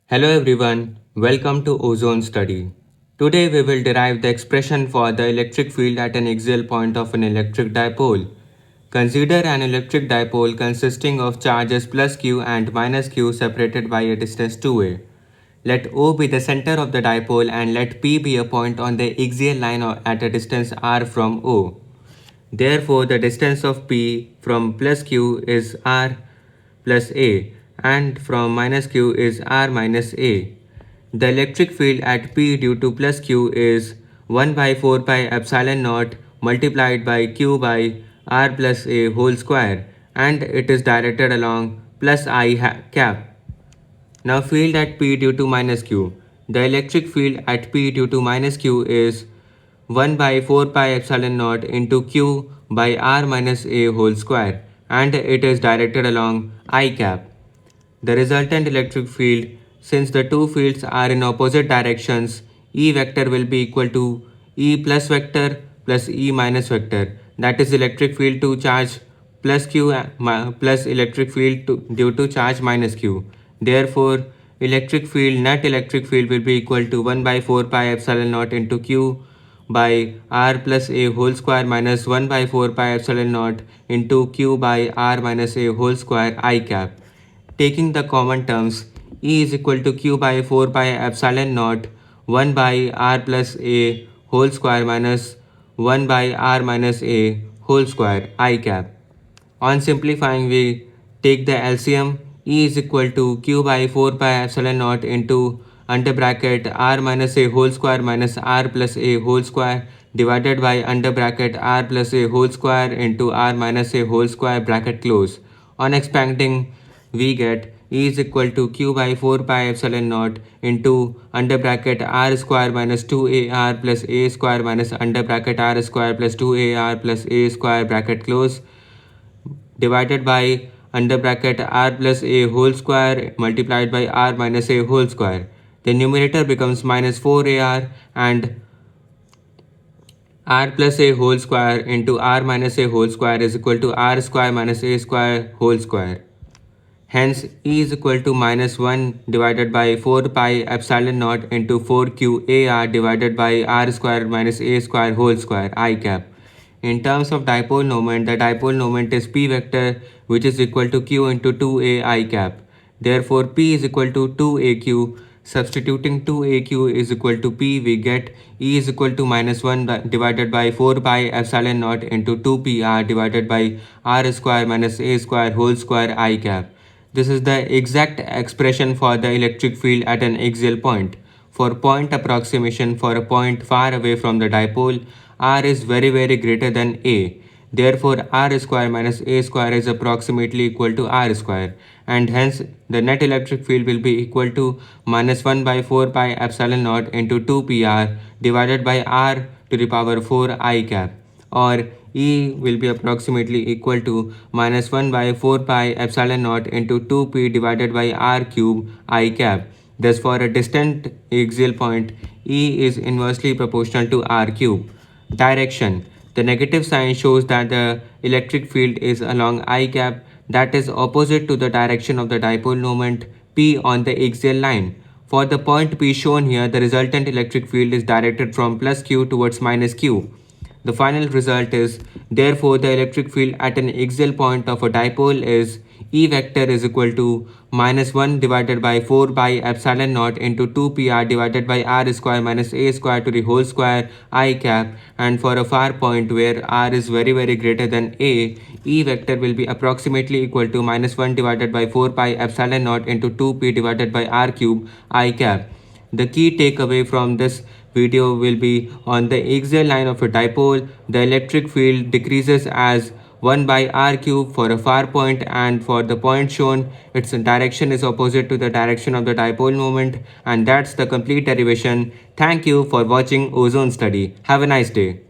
Hello everyone, welcome to Ozone Study. Today we will derive the expression for the electric field at an axial point of an electric dipole. Consider an electric dipole consisting of charges plus q and minus q separated by a distance 2a. Let O be the center of the dipole and let P be a point on the axial line at a distance r from O. Therefore, the distance of P from plus q is r plus a and from minus q is r minus a. The electric field at P due to plus q is 1 by 4 pi epsilon naught multiplied by q by r plus a whole square, and it is directed along plus I cap. Now field at P due to minus q. The electric field at P due to minus q is 1 by 4 pi epsilon naught into q by r minus a whole square, and it is directed along I cap. The resultant electric field, since the two fields are in opposite directions, E vector will be equal to E plus vector plus E minus vector, that is electric field to charge plus q plus electric field due to charge minus q. Therefore, net electric field will be equal to 1 by 4 pi epsilon naught into q by r plus a whole square minus 1 by 4 pi epsilon naught into q by r minus a whole square I cap. Taking the common terms, E is equal to q by 4 pi epsilon naught 1 by r plus a whole square minus 1 by r minus a whole square I cap. On simplifying, we take the LCM. E is equal to q by 4 pi epsilon naught into under bracket r minus a whole square minus r plus a whole square divided by under bracket r plus a whole square into r minus a whole square bracket close. On expanding, we get E is equal to q by 4 pi epsilon naught into under bracket r square minus 2ar plus a square minus under bracket r square plus 2ar plus a square bracket close divided by under bracket r plus a whole square multiplied by r minus a whole square. The numerator becomes minus 4ar and r plus a whole square into r minus a whole square is equal to r square minus a square whole square. Hence, E is equal to minus 1 divided by 4 pi epsilon naught into 4qar divided by r square minus a square whole square I cap. In terms of dipole moment, the dipole moment is P vector, which is equal to q into 2a I cap. Therefore, P is equal to 2aq. Substituting 2aq is equal to P, we get E is equal to minus 1 divided by 4 pi epsilon naught into 2pr divided by r square minus a square whole square I cap. This is the exact expression for the electric field at an axial point. For point approximation for a point far away from the dipole, r is very greater than a. Therefore, r square minus a square is approximately equal to r square, and hence the net electric field will be equal to minus 1 by 4 pi epsilon naught into 2pr divided by r to the power 4 I cap, or E will be approximately equal to minus 1 by 4 pi epsilon naught into 2p divided by r cube I cap. Thus, for a distant axial point, E is inversely proportional to r cube. Direction. The negative sign shows that the electric field is along I cap, that is opposite to the direction of the dipole moment P on the axial line. For the point P shown here, the resultant electric field is directed from plus q towards minus q. The final result is, therefore, the electric field at an axial point of a dipole is E vector is equal to minus 1 divided by 4 by epsilon naught into 2pr divided by r square minus a square to the whole square I cap, and for a far point where r is very greater than a, E vector will be approximately equal to minus 1 divided by 4 pi epsilon naught into 2p divided by r cube I cap. The key takeaway from this video will be, on the axial line of a dipole, the electric field decreases as 1 by r cube for a far point, and for the point shown, its direction is opposite to the direction of the dipole moment. And that's the complete derivation. Thank you for watching Ozone Study. Have a nice day.